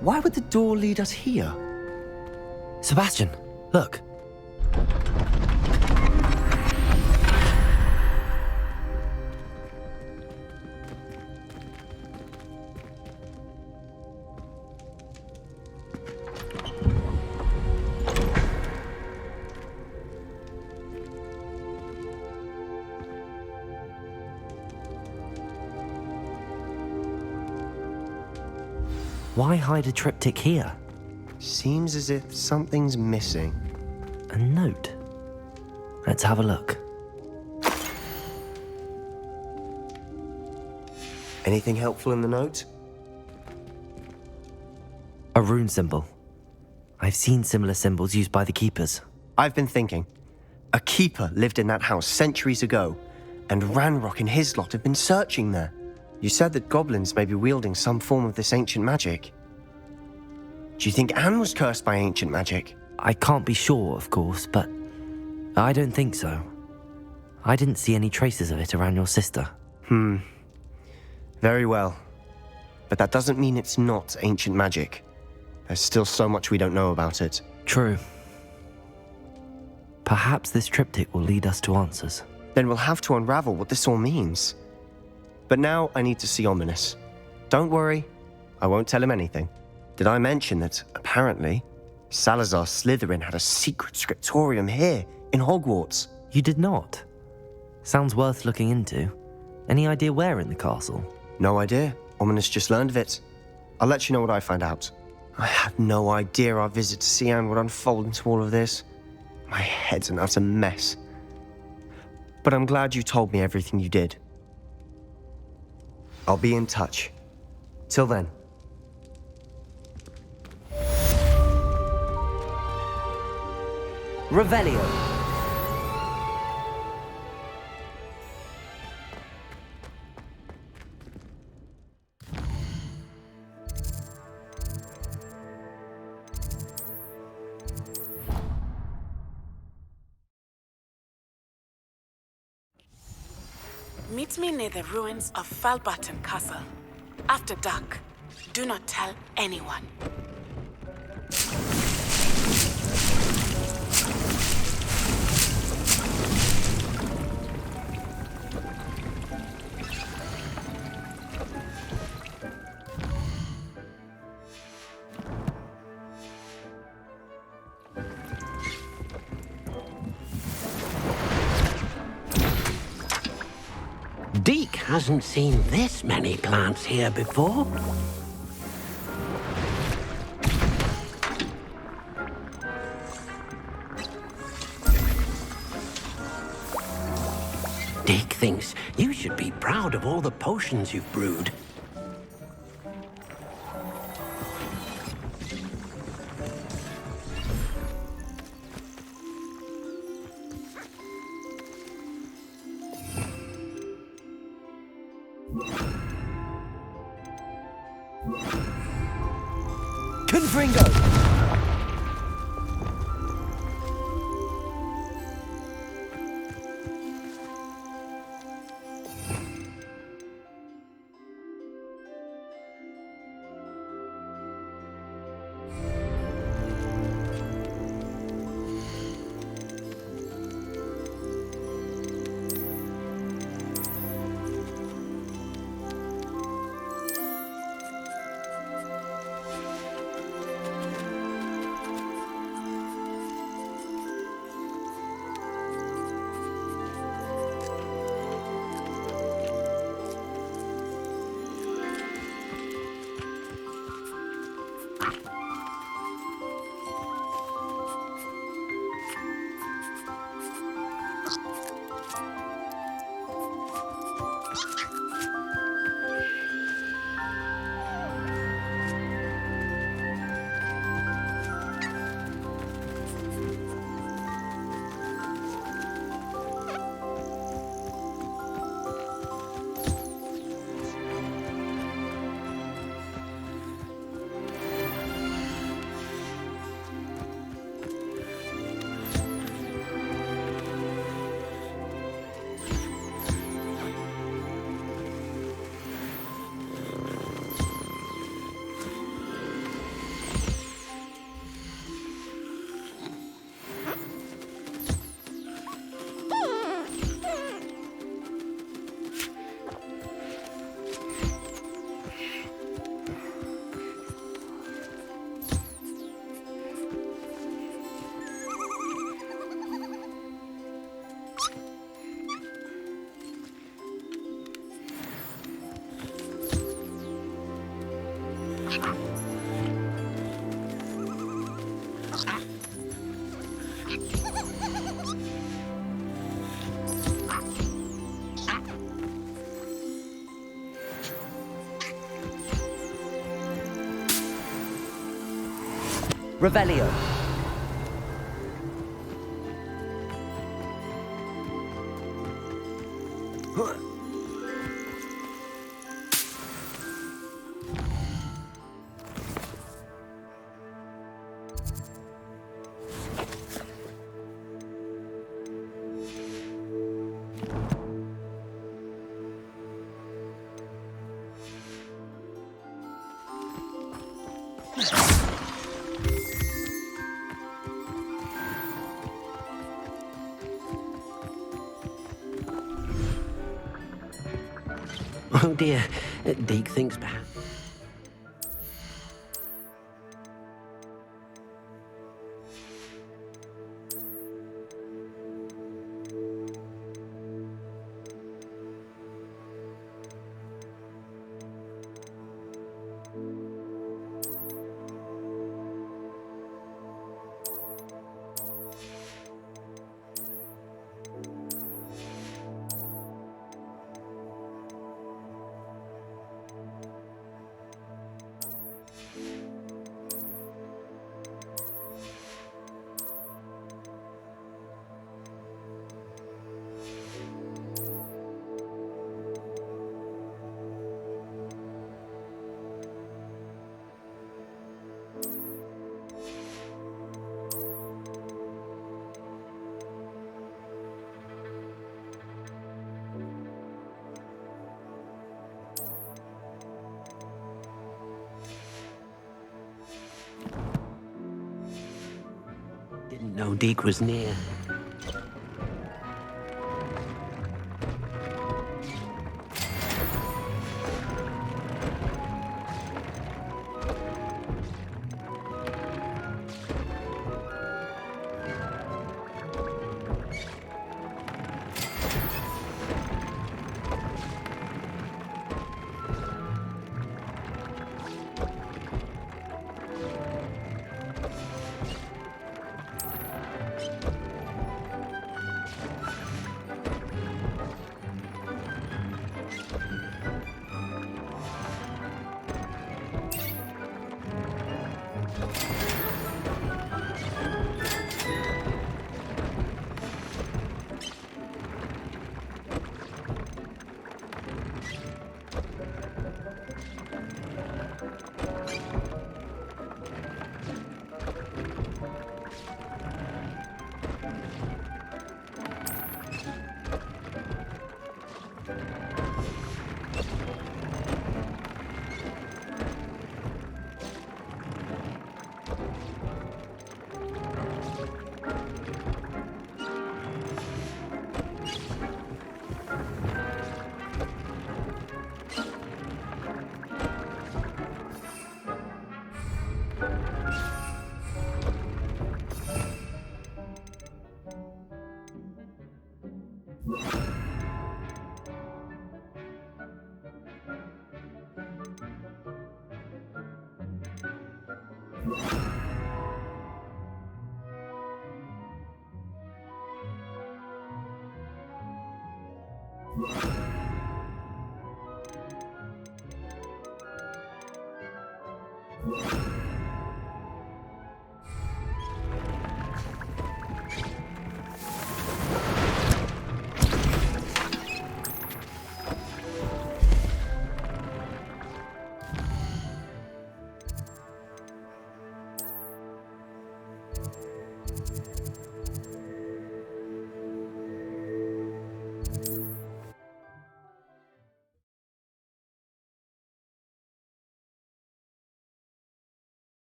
Why would the door lead us here? Sebastian, look. Why hide a triptych here? Seems as if something's missing. A note. Let's have a look. Anything helpful in the note? A rune symbol. I've seen similar symbols used by the keepers. I've been thinking. A keeper lived in that house centuries ago, and Ranrock and his lot have been searching there. You said that goblins may be wielding some form of this ancient magic. Do you think Anne was cursed by ancient magic? I can't be sure, of course, but I don't think so. I didn't see any traces of it around your sister. Very well. But that doesn't mean it's not ancient magic. There's still so much we don't know about it. True. Perhaps this triptych will lead us to answers. Then we'll have to unravel what this all means. But now I need to see Ominous. Don't worry, I won't tell him anything. Did I mention that, apparently, Salazar Slytherin had a secret scriptorium here, in Hogwarts? You did not? Sounds worth looking into. Any idea where in the castle? No idea. Ominous just learned of it. I'll let you know what I find out. I had no idea our visit to Cian would unfold into all of this. My head's an utter mess. But I'm glad you told me everything you did. I'll be in touch. Till then. Revelio. Meet me near the ruins of Falbaton Castle. After dark. Do not tell anyone. Deke hasn't seen this many plants here before. Deke thinks you should be proud of all the potions you've brewed. Confringo! Revelio. Oh dear, Deke thinks perhaps... Didn't know Deke was near.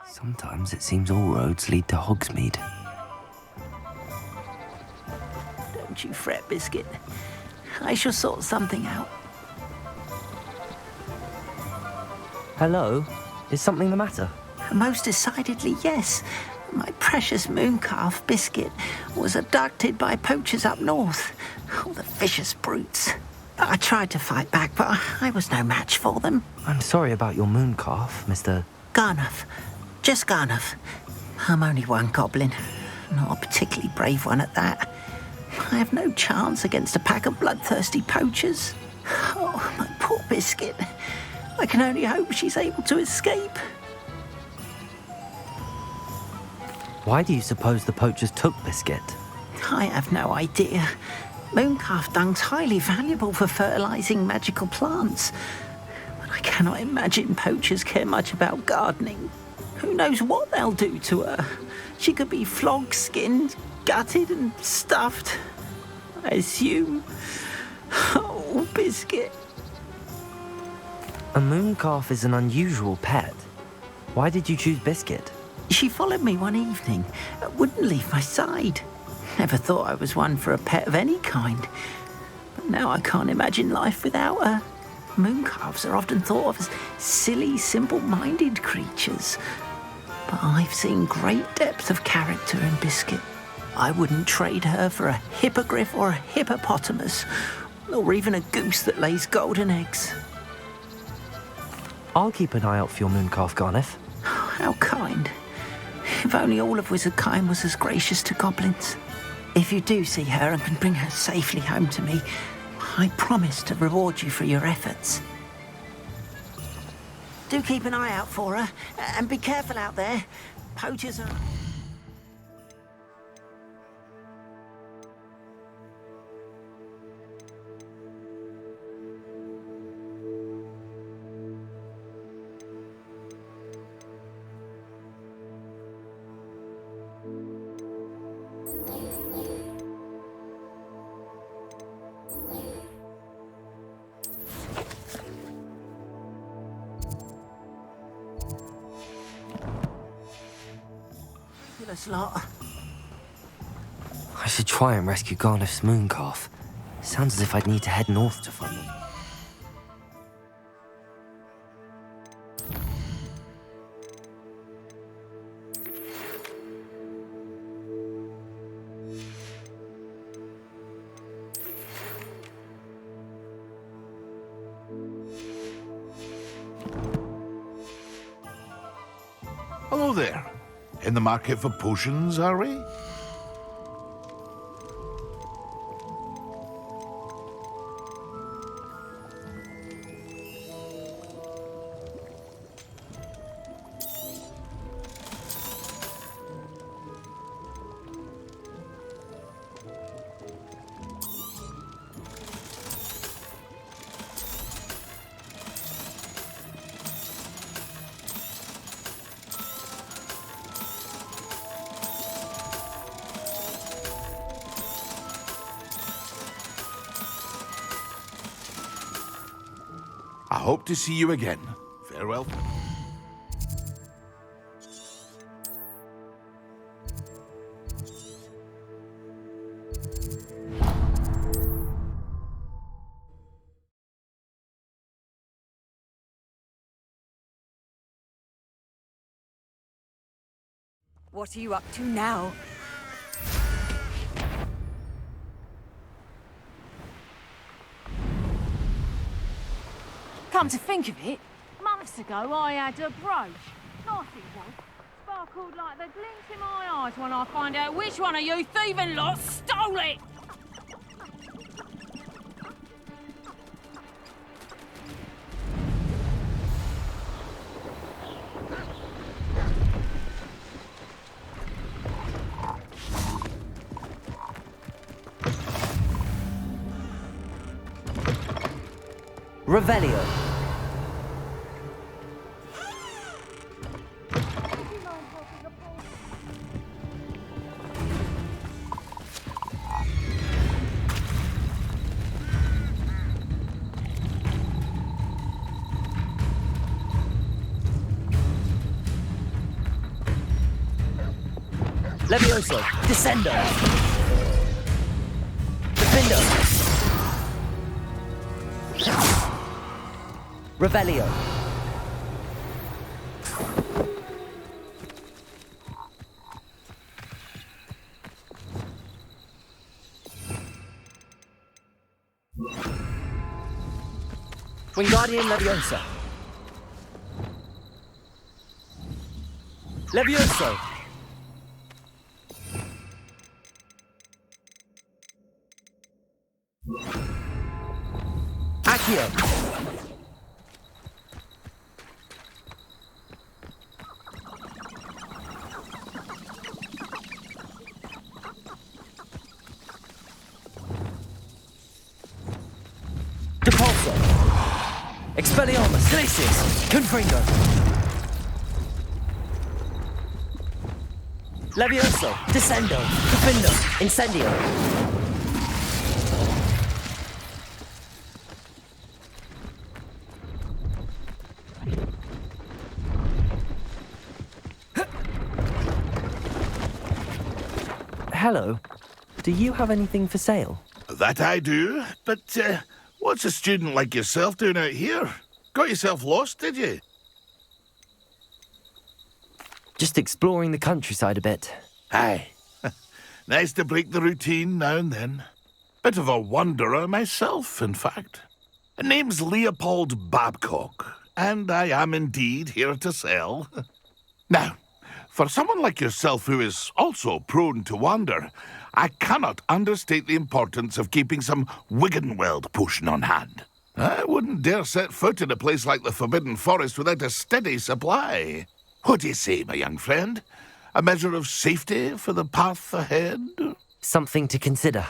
Sometimes it seems all roads lead to Hogsmeade. Don't you fret, Biscuit. I shall sort something out. Hello? Is something the matter? Most decidedly, yes. My precious moon calf, Biscuit, was abducted by poachers up north. Oh, the vicious brutes. I tried to fight back, but I was no match for them. I'm sorry about your moon calf, Mr. Garnuff. Just Garnuff. I'm only one goblin. Not a particularly brave one at that. I have no chance against a pack of bloodthirsty poachers. Oh, my poor Biscuit. I can only hope she's able to escape. Why do you suppose the poachers took Biscuit? I have no idea. Mooncalf dung's highly valuable for fertilising magical plants. But I cannot imagine poachers care much about gardening. Who knows what they'll do to her? She could be flogged, skinned, gutted and stuffed. I assume. Oh, Biscuit. A mooncalf is an unusual pet. Why did you choose Biscuit? She followed me one evening, wouldn't leave my side. Never thought I was one for a pet of any kind. But now I can't imagine life without her. Mooncalves are often thought of as silly, simple-minded creatures. But I've seen great depth of character in Biscuit. I wouldn't trade her for a hippogriff or a hippopotamus, or even a goose that lays golden eggs. I'll keep an eye out for your mooncalf, Garneth. How kind. If only all of Wizardkind was as gracious to goblins. If you do see her and can bring her safely home to me, I promise to reward you for your efforts. Do keep an eye out for her, and be careful out there. Poachers are... lot. I should try and rescue Garneth's mooncalf. Sounds as if I'd need to head north to find them. Hello there. In the market for potions, are we? I hope to see you again. Farewell. What are you up to now? Come to think of it, months ago I had a brooch. Nice it was. Sparkled like the glint in my eyes when I find out which one of you thieving lot stole it! Revelio. Levioso. Descendo. Defendo. Revelio. Wingardium Leviosa. Levioso. Accio. Depulso. Expelliarmus. Glacius. Confringo. Levioso. Descendo. Profindo. Incendio. Hello. Do you have anything for sale? That I do, but what's a student like yourself doing out here? Got yourself lost, did you? Just exploring the countryside a bit. Aye. Nice to break the routine now and then. Bit of a wanderer myself, in fact. Name's Leopold Babcock, and I am indeed here to sell. Now, for someone like yourself who is also prone to wander, I cannot understate the importance of keeping some Wiggenweld potion on hand. I wouldn't dare set foot in a place like the Forbidden Forest without a steady supply. What do you say, my young friend? A measure of safety for the path ahead? Something to consider.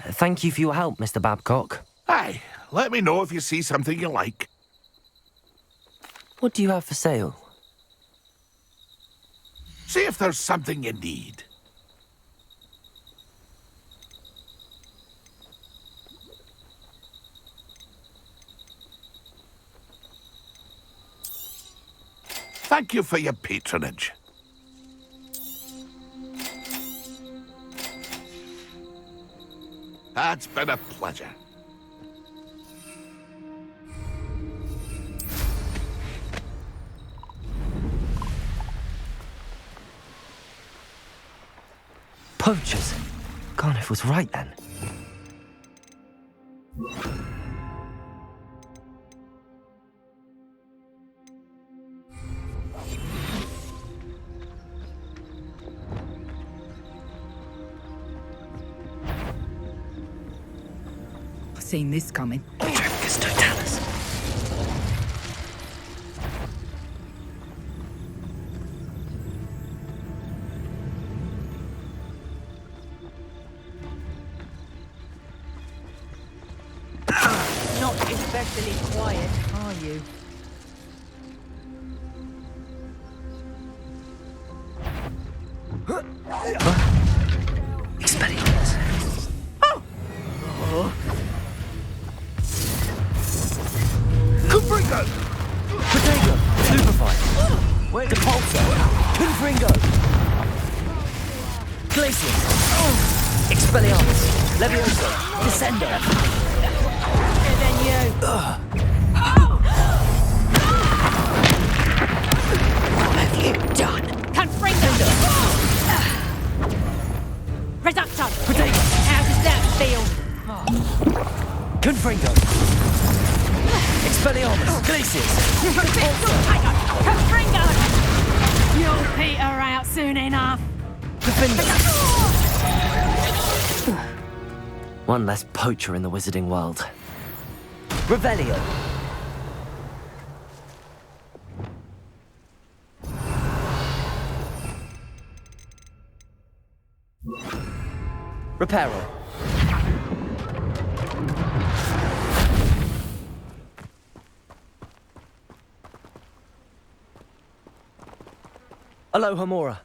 Thank you for your help, Mr. Babcock. Aye, let me know if you see something you like. What do you have for sale? See if there's something you need. Thank you for your patronage. It's been a pleasure. Poachers. Garniff was right then. Seen this coming. Petricus totalis. Not especially quiet, are you? Expelliarmus. Confringo! Protego. Stupefy. Depulso. Confringo. Glacius. Expelliarmus. Levioso. Descendo. Better than you. What have you done? Confringo. Reducto. Protego. How does that feel? Confringo. Expelliarmus. Glacius. Confringo. You'll peter out soon enough. Profindo. One less poacher in the wizarding world. Revelio. Reparo. Aloha Mora.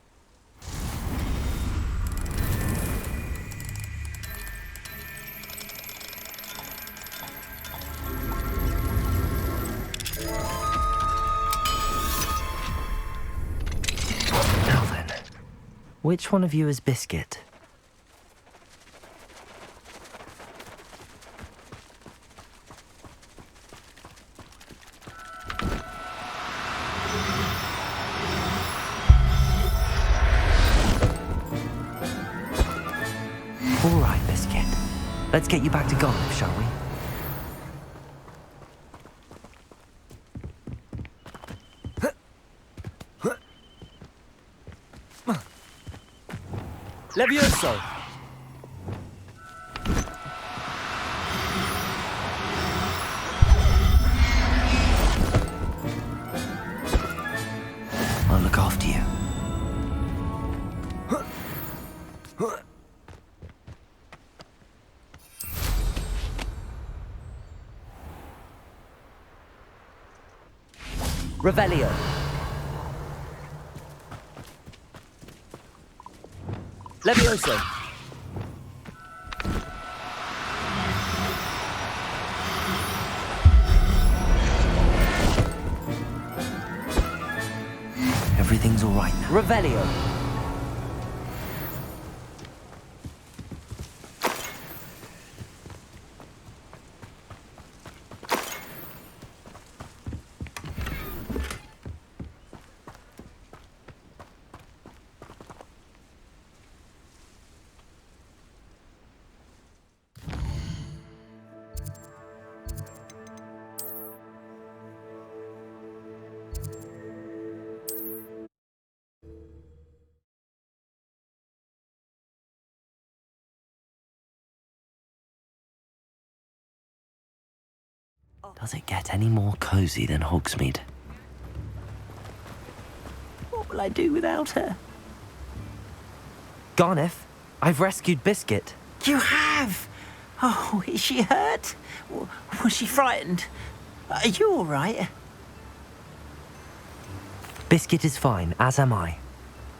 Now then, which one of you is Biscuit? All right, Biscuit. Let's get you back to Garliff, shall we? Levioso! I'll look after you. Revelio. Levioso. Everything's all right now. Revelio. Does it get any more cozy than Hogsmeade? What will I do without her? Garneth, I've rescued Biscuit. You have? Oh, is she hurt? Was she frightened? Are you all right? Biscuit is fine, as am I.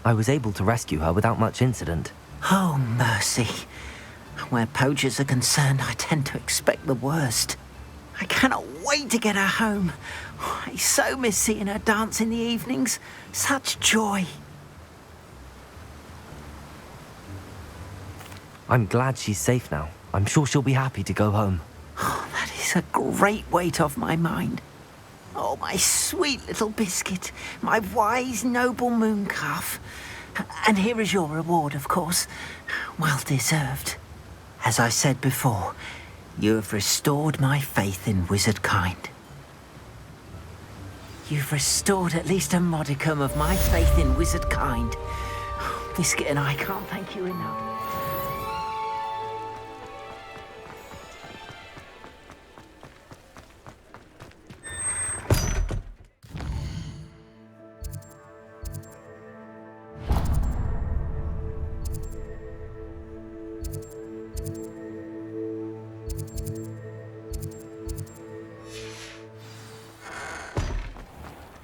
I was able to rescue her without much incident. Oh, mercy. Where poachers are concerned, I tend to expect the worst. I cannot wait to get her home. I so miss seeing her dance in the evenings. Such joy. I'm glad she's safe now. I'm sure she'll be happy to go home. Oh, that is a great weight off my mind. Oh, my sweet little Biscuit, my wise, noble moon calf. And here is your reward, of course. Well deserved. As I said before, you have restored my faith in wizard kind. You've restored at least a modicum of my faith in wizard kind. Biscuit and I can't thank you enough.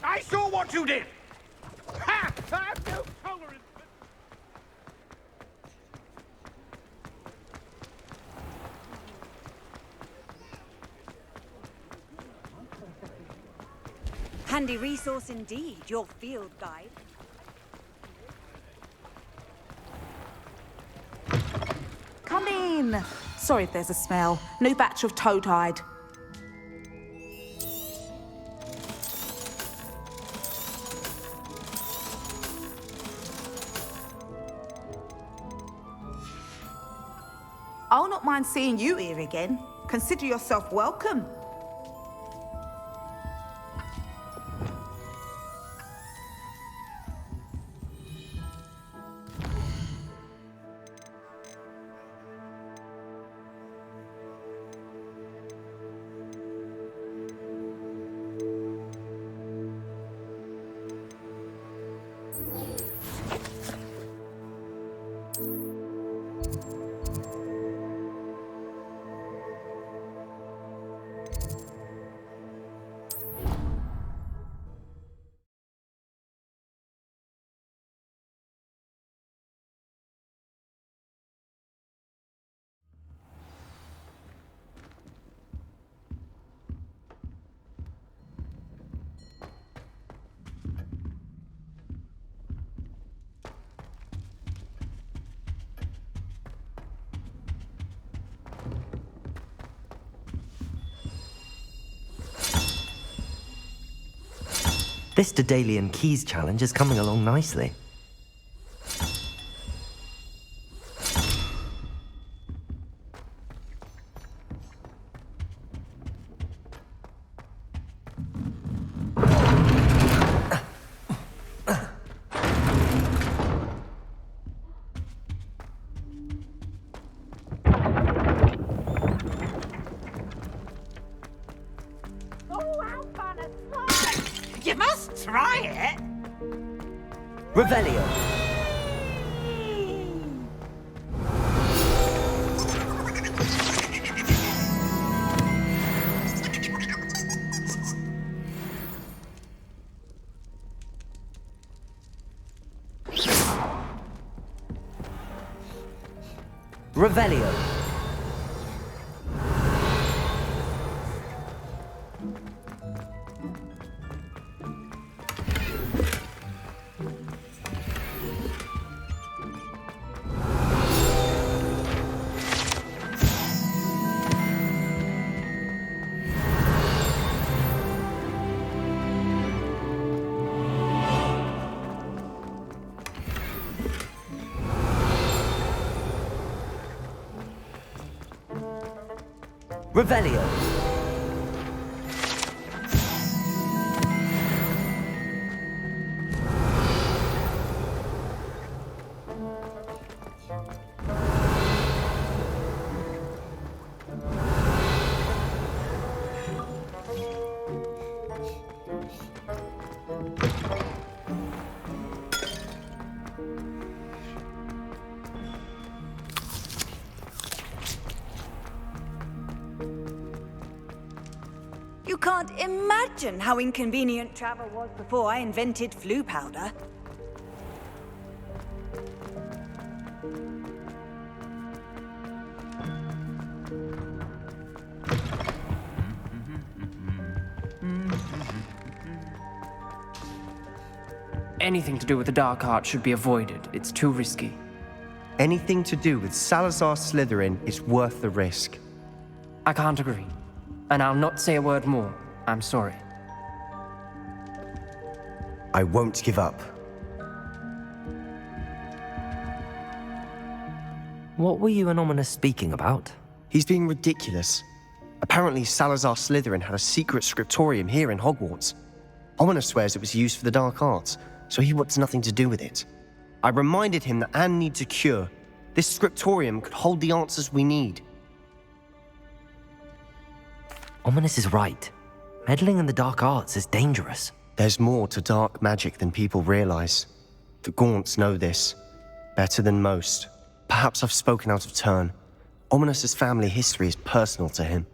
I saw what you did! Ha! I have no tolerance for... Handy resource indeed, your field guide. Come in. Sorry if there's a smell. New batch of toad hide. I'll not mind seeing you here again. Consider yourself welcome. This Daedalian Keys challenge is coming along nicely. You must try it. Revelio. Revelio. Revelio. You can't imagine how inconvenient travel was before I invented flu powder. Anything to do with the dark art should be avoided. It's too risky. Anything to do with Salazar Slytherin is worth the risk. I can't agree. And I'll not say a word more. I'm sorry. I won't give up. What were you and Ominous speaking about? He's being ridiculous. Apparently, Salazar Slytherin had a secret scriptorium here in Hogwarts. Ominous swears it was used for the dark arts, so he wants nothing to do with it. I reminded him that Anne needs a cure. This scriptorium could hold the answers we need. Ominous is right. Meddling in the dark arts is dangerous. There's more to dark magic than people realize. The Gaunts know this. Better than most. Perhaps I've spoken out of turn. Ominous's family history is personal to him.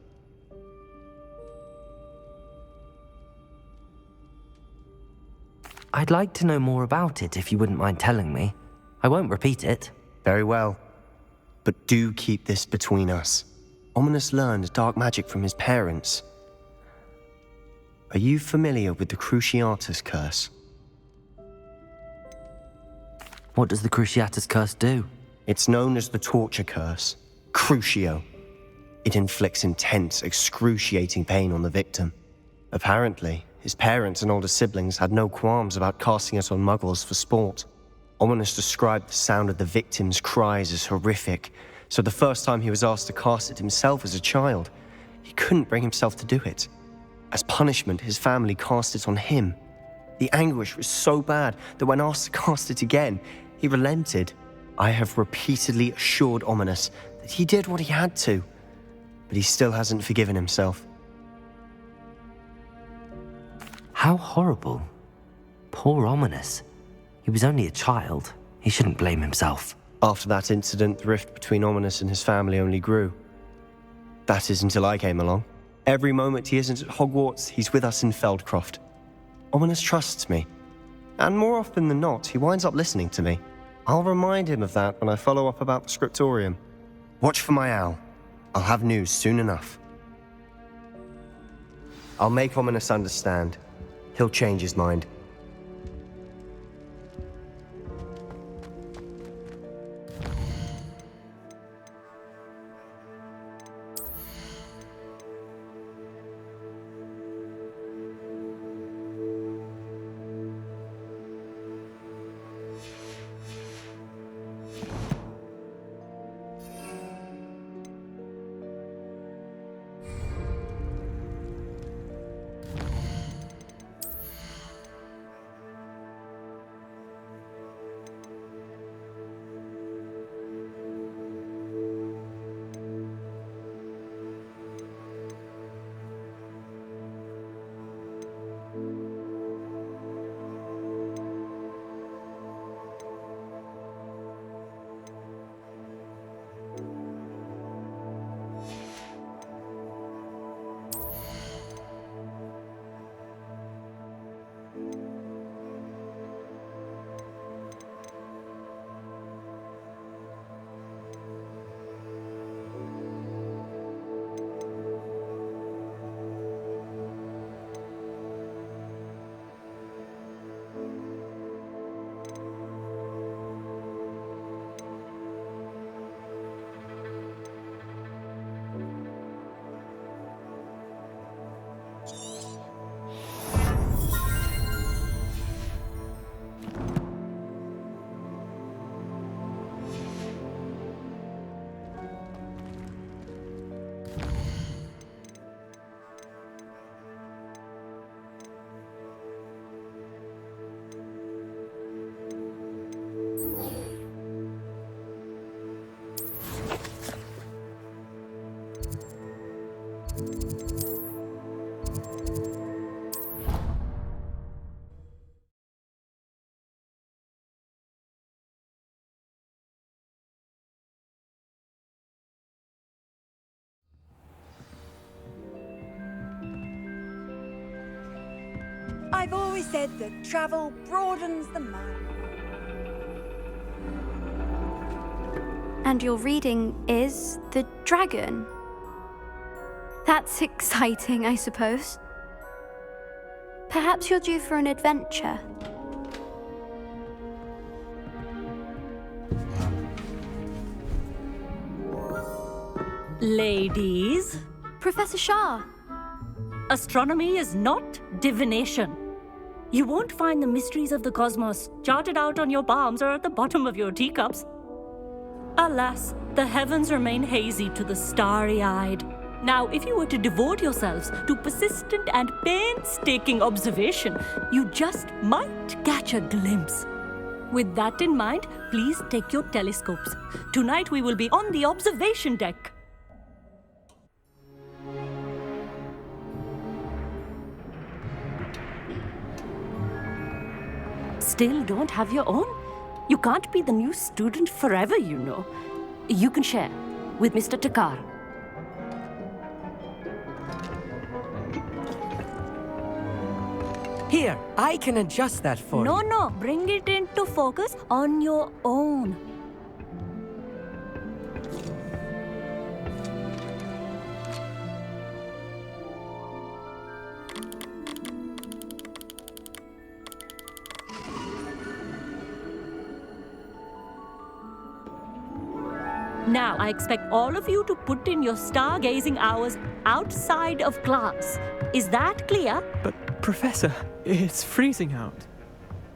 I'd like to know more about it if you wouldn't mind telling me. I won't repeat it. Very well. But do keep this between us. Ominous learned dark magic from his parents. Are you familiar with the Cruciatus Curse? What does the Cruciatus Curse do? It's known as the Torture Curse, Crucio. It inflicts intense, excruciating pain on the victim. Apparently, his parents and older siblings had no qualms about casting it on muggles for sport. Ominous described the sound of the victim's cries as horrific, so the first time he was asked to cast it himself as a child, he couldn't bring himself to do it. As punishment, his family cast it on him. The anguish was so bad that when asked to cast it again, he relented. I have repeatedly assured Ominous that he did what he had to, but he still hasn't forgiven himself. How horrible. Poor Ominous. He was only a child. He shouldn't blame himself. After that incident, the rift between Ominous and his family only grew. That is until I came along. Every moment he isn't at Hogwarts, he's with us in Feldcroft. Ominous trusts me. And more often than not, he winds up listening to me. I'll remind him of that when I follow up about the scriptorium. Watch for my owl. I'll have news soon enough. I'll make Ominous understand. He'll change his mind. I've always said that travel broadens the mind. And your reading is The Dragon. That's exciting, I suppose. Perhaps you're due for an adventure. Ladies. Professor Shah. Astronomy is not divination. You won't find the mysteries of the cosmos charted out on your palms or at the bottom of your teacups. Alas, the heavens remain hazy to the starry-eyed. Now, if you were to devote yourselves to persistent and painstaking observation, you just might catch a glimpse. With that in mind, please take your telescopes. Tonight we will be on the observation deck. Still don't have your own? You can't be the new student forever, you know. You can share with Mr. Takar. Here, I can adjust that for you. No, bring it into focus on your own. Now, I expect all of you to put in your stargazing hours outside of class. Is that clear? But, Professor, it's freezing out.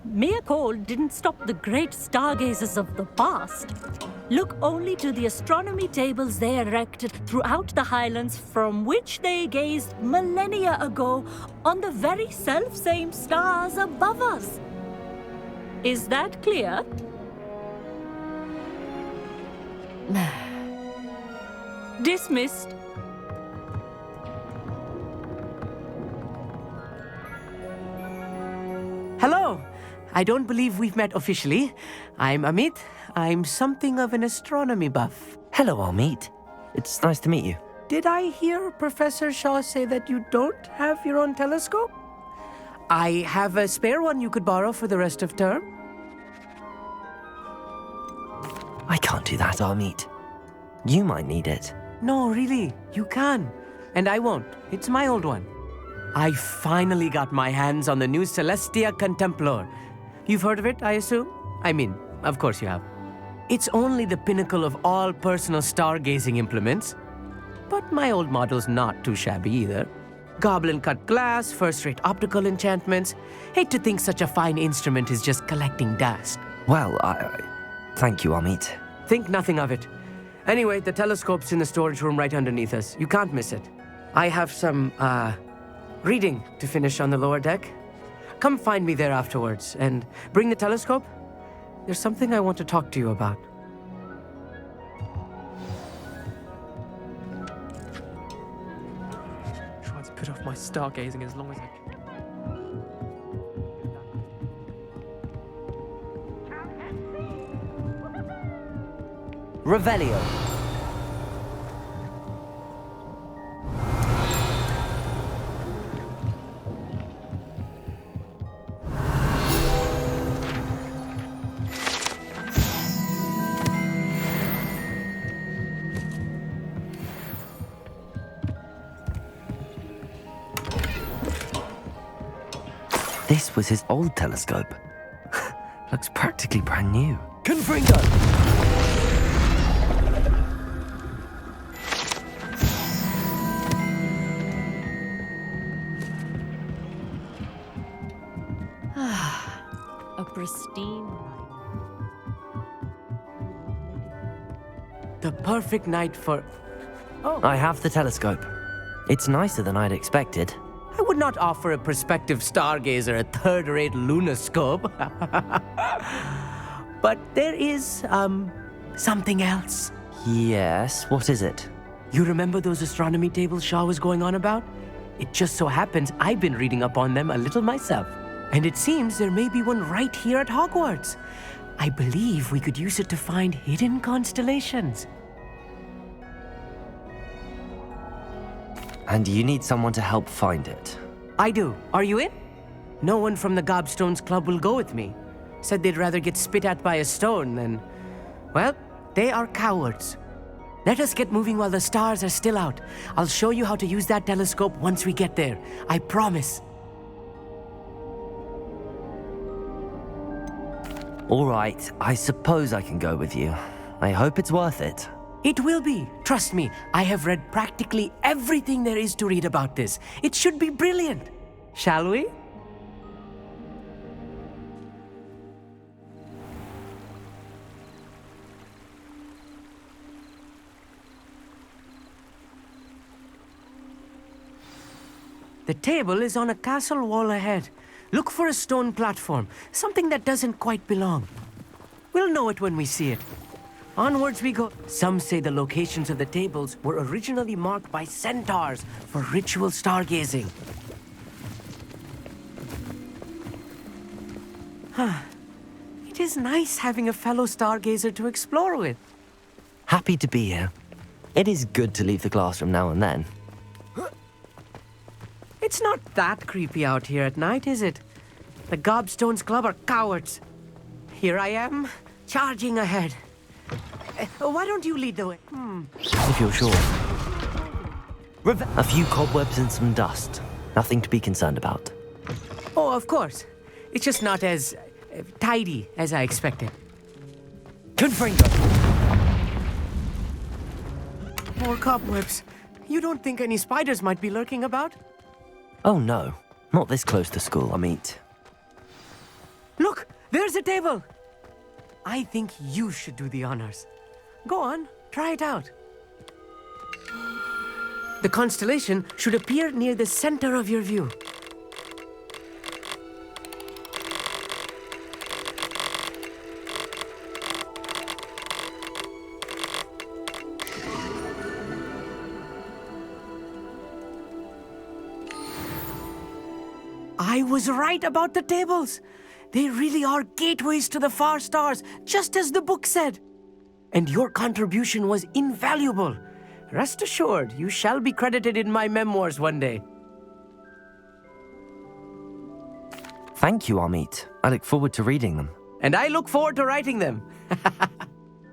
Mere cold didn't stop the great stargazers of the past. Look only to the astronomy tables they erected throughout the highlands from which they gazed millennia ago on the very self-same stars above us. Is that clear? Dismissed. Hello! I don't believe we've met officially. I'm Amit. I'm something of an astronomy buff. Hello, Amit. It's nice to meet you. Did I hear Professor Shaw say that you don't have your own telescope? I have a spare one you could borrow for the rest of term. I can't do that, Amit. You might need it. No, really, you can. And I won't. It's my old one. I finally got my hands on the new Celestia Contemplar. You've heard of it, I assume? I mean, of course you have. It's only the pinnacle of all personal stargazing implements. But my old model's not too shabby either. Goblin-cut glass, first-rate optical enchantments. Hate to think such a fine instrument is just collecting dust. Well, thank you, Amit. Think nothing of it. Anyway, the telescope's in the storage room right underneath us. You can't miss it. I have some, reading to finish on the lower deck. Come find me there afterwards, and bring the telescope. There's something I want to talk to you about. Try to put off my stargazing as long as I can. Revelio. This was his old telescope. Looks practically brand new. Confringo! A pristine night. The perfect night for... Oh. I have the telescope. It's nicer than I'd expected. I would not offer a prospective stargazer a third-rate lunoscope. But there is, something else. Yes, what is it? You remember those astronomy tables Shaw was going on about? It just so happens I've been reading up on them a little myself. And it seems there may be one right here at Hogwarts. I believe we could use it to find hidden constellations. And you need someone to help find it. I do. Are you in? No one from the Gobstones Club will go with me. Said they'd rather get spit at by a stone than... Well, they are cowards. Let us get moving while the stars are still out. I'll show you how to use that telescope once we get there. I promise. All right, I suppose I can go with you. I hope it's worth it. It will be. Trust me, I have read practically everything there is to read about this. It should be brilliant. Shall we? The table is on a castle wall ahead. Look for a stone platform, something that doesn't quite belong. We'll know it when we see it. Onwards we go. Some say the locations of the tables were originally marked by centaurs for ritual stargazing. It is nice having a fellow stargazer to explore with. Happy to be here. It is good to leave the classroom now and then. It's not that creepy out here at night, is it? The Gobstones Club are cowards. Here I am, charging ahead. Why don't you lead the way? If you're sure. A few cobwebs and some dust. Nothing to be concerned about. Oh, of course. It's just not as tidy as I expected. Confringo! More cobwebs. You don't think any spiders might be lurking about? Oh no, not this close to school, Amit. Look, there's a table. I think you should do the honors. Go on, try it out. The constellation should appear near the center of your view. I was right about the tables. They really are gateways to the far stars, just as the book said. And your contribution was invaluable. Rest assured, you shall be credited in my memoirs one day. Thank you, Amit. I look forward to reading them. And I look forward to writing them.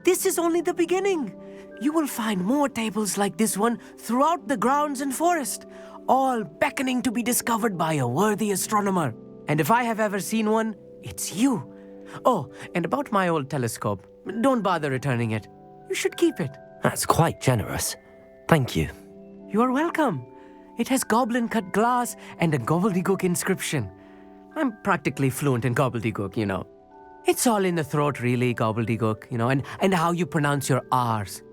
This is only the beginning. You will find more tables like this one throughout the grounds and forest, all beckoning to be discovered by a worthy astronomer. And if I have ever seen one, it's you. Oh, and about my old telescope, don't bother returning it. You should keep it. That's quite generous. Thank you. You are welcome. It has goblin-cut glass and a gobbledygook inscription. I'm practically fluent in gobbledygook, you know. It's all in the throat, really, gobbledygook, you know, and how you pronounce your R's.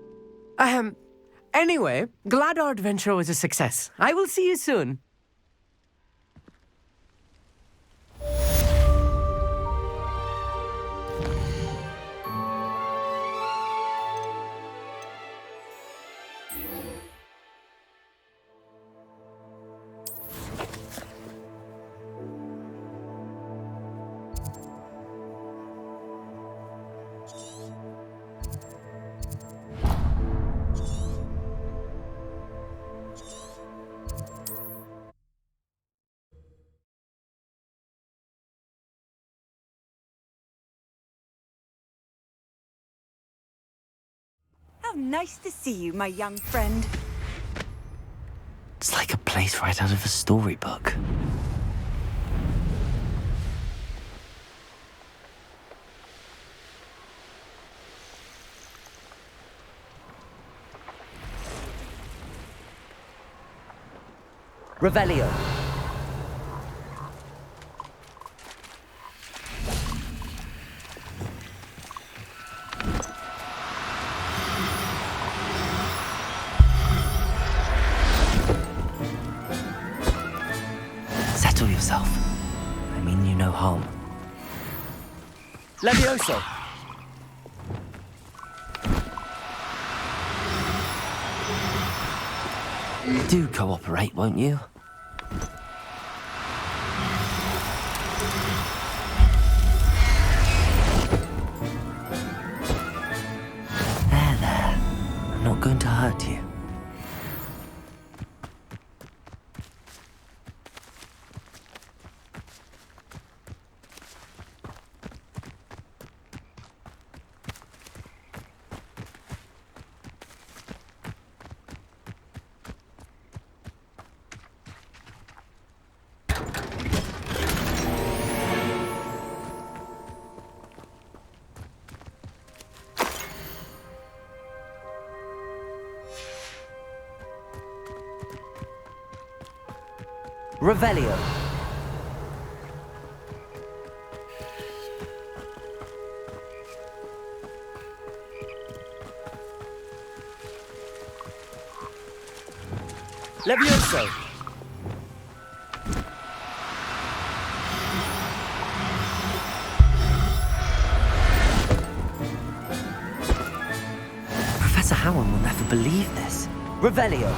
Anyway, glad our adventure was a success. I will see you soon. How nice to see you, my young friend. It's like a place right out of a storybook. Revelio. Settle yourself. I mean you no harm. Levioso. Do cooperate, won't you? There. I'm not going to hurt you. Revelio. Levioso. Professor Howard will never believe this. Revelio.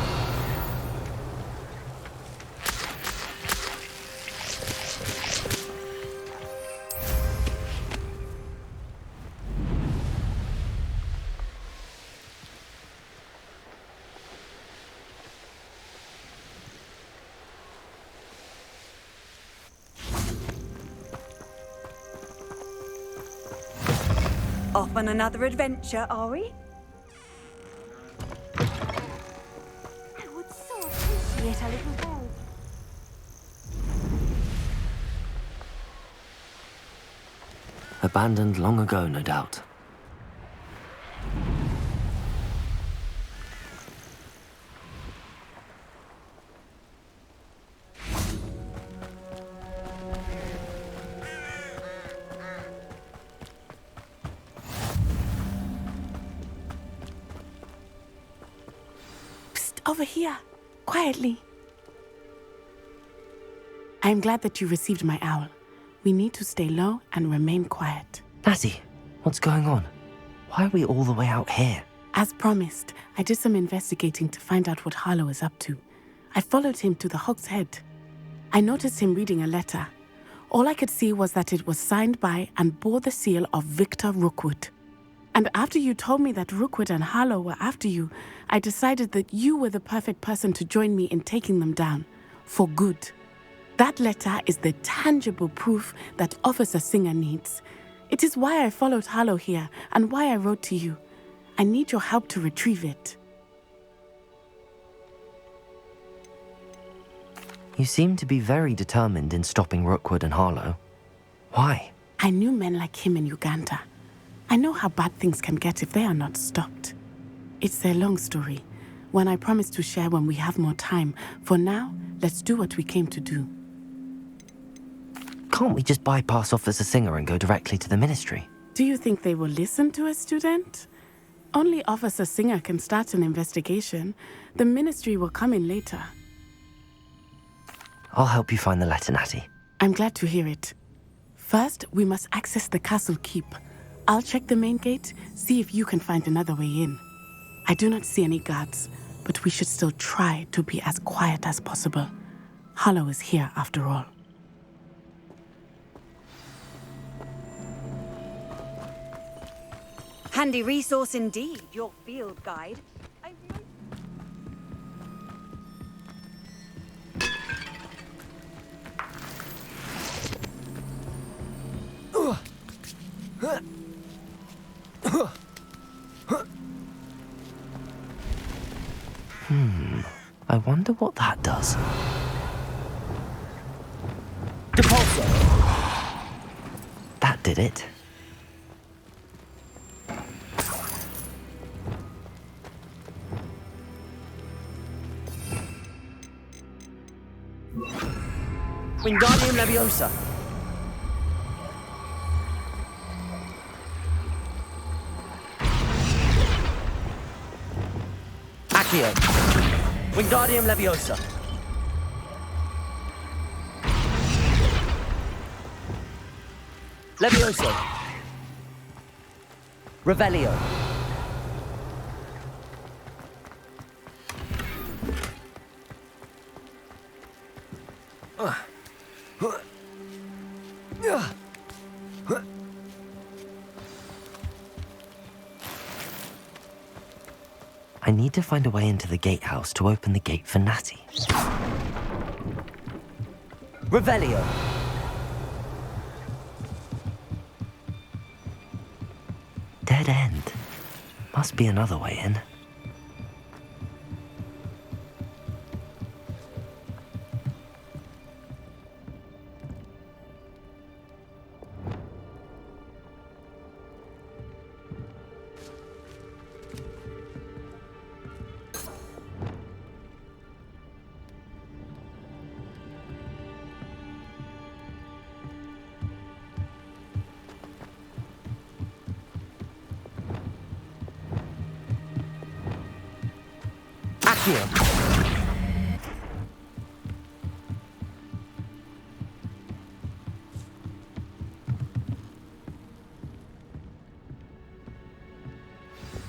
Off on another adventure, are we? I would so appreciate a little help. Abandoned long ago, no doubt. Over here, quietly. I am glad that you received my owl. We need to stay low and remain quiet. Natty, what's going on? Why are we all the way out here? As promised, I did some investigating to find out what Harlow is up to. I followed him to the Hog's Head. I noticed him reading a letter. All I could see was that it was signed by and bore the seal of Victor Rookwood. And after you told me that Rookwood and Harlow were after you, I decided that you were the perfect person to join me in taking them down. For good. That letter is the tangible proof that Officer Singer needs. It is why I followed Harlow here and why I wrote to you. I need your help to retrieve it. You seem to be very determined in stopping Rookwood and Harlow. Why? I knew men like him in Uganda. I know how bad things can get if they are not stopped. It's a long story, one I promise to share when we have more time. For now, let's do what we came to do. Can't we just bypass Officer Singer and go directly to the Ministry? Do you think they will listen to a student? Only Officer Singer can start an investigation. The Ministry will come in later. I'll help you find the letter, Natty. I'm glad to hear it. First, we must access the castle keep. I'll check the main gate, see if you can find another way in. I do not see any guards, but we should still try to be as quiet as possible. Harlow is here after all. Handy resource indeed, your field guide. I wonder what that does. Depulso! That did it. Wingardium Leviosa! Accio! Wingardium Leviosa! Levioso! Revelio! I need to find a way into the gatehouse to open the gate for Natty. Revelio! Dead end. Must be another way in.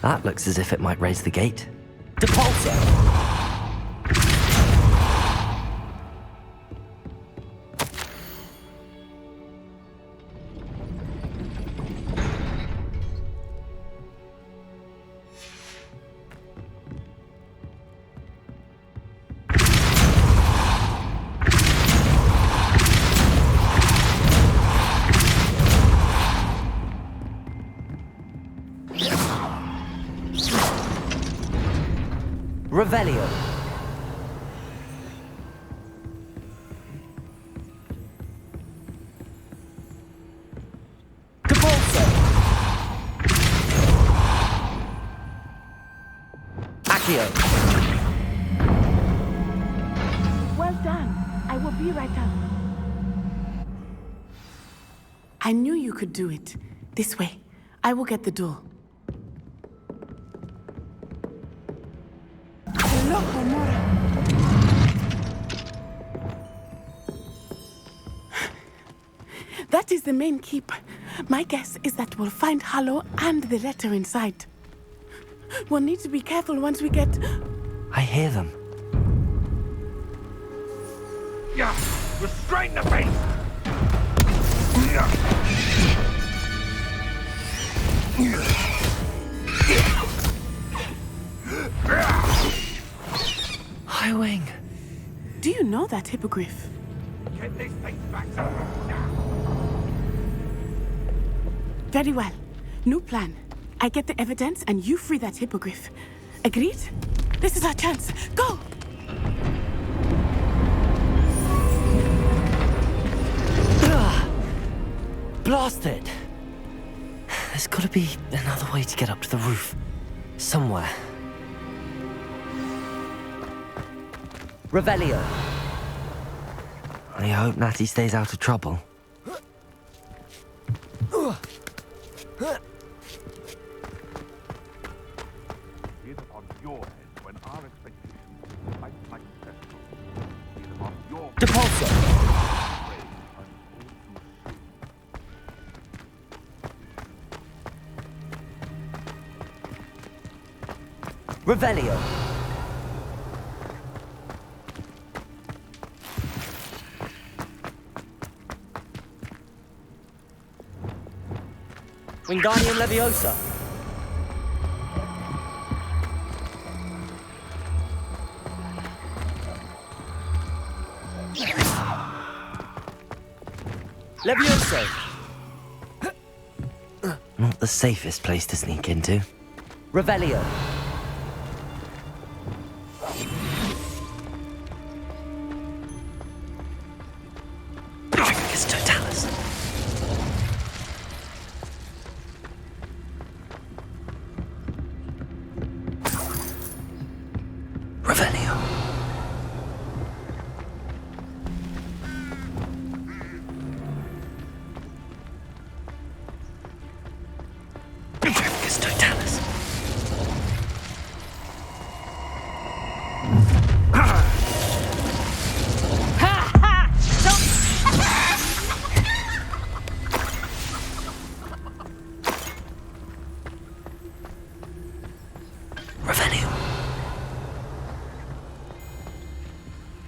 That looks as if it might raise the gate. Depulso! Revelio. Depulso. Accio. Well done. I will be right up. I knew you could do it. This way. I will get the door. Hello, Homura. That is the main keep. My guess is that we'll find Harlow and the letter inside. We'll need to be careful once we get... I hear them. Yeah, restrain the beast! High Wing. Do you know that hippogriff? Get these things back to now. Very well. New plan. I get the evidence and you free that hippogriff. Agreed? This is our chance. Go! Blasted! There's gotta be another way to get up to the roof. Somewhere. Revelio. I hope Natty stays out of trouble. Be it upon your head when our expectations fight like festivals. Be it upon your... Depulso! Revelio. Wingardium Leviosa. Levioso. Not the safest place to sneak into. Revelio.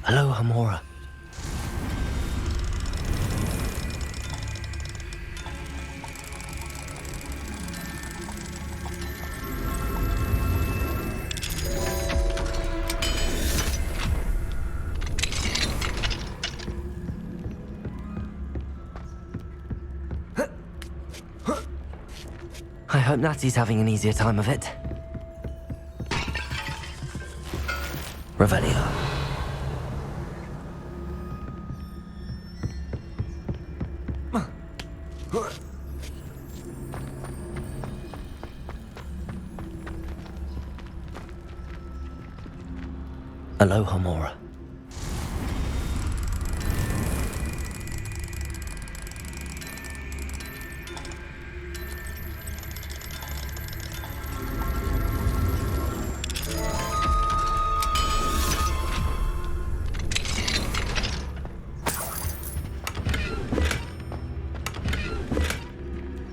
Hello, Homura. hope Natty's having an easier time of it. Revelio. Aloha Mora.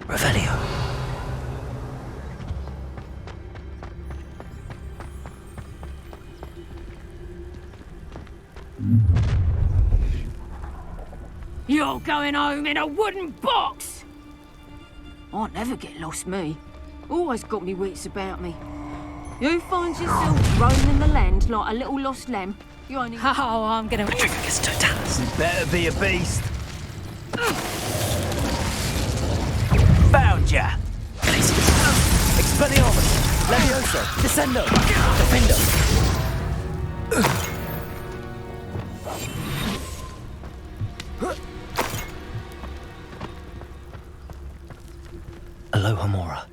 Revelio. You're going home in a wooden box! I never get lost, me. Always got me wits about me. You find yourself roaming the land like a little lost lamb. You only... Oh, I'm gonna... It's totalis. You better be a beast. Found ya! Expelliarmus! Levioso! Descendo! Defendo! Aloha Mora.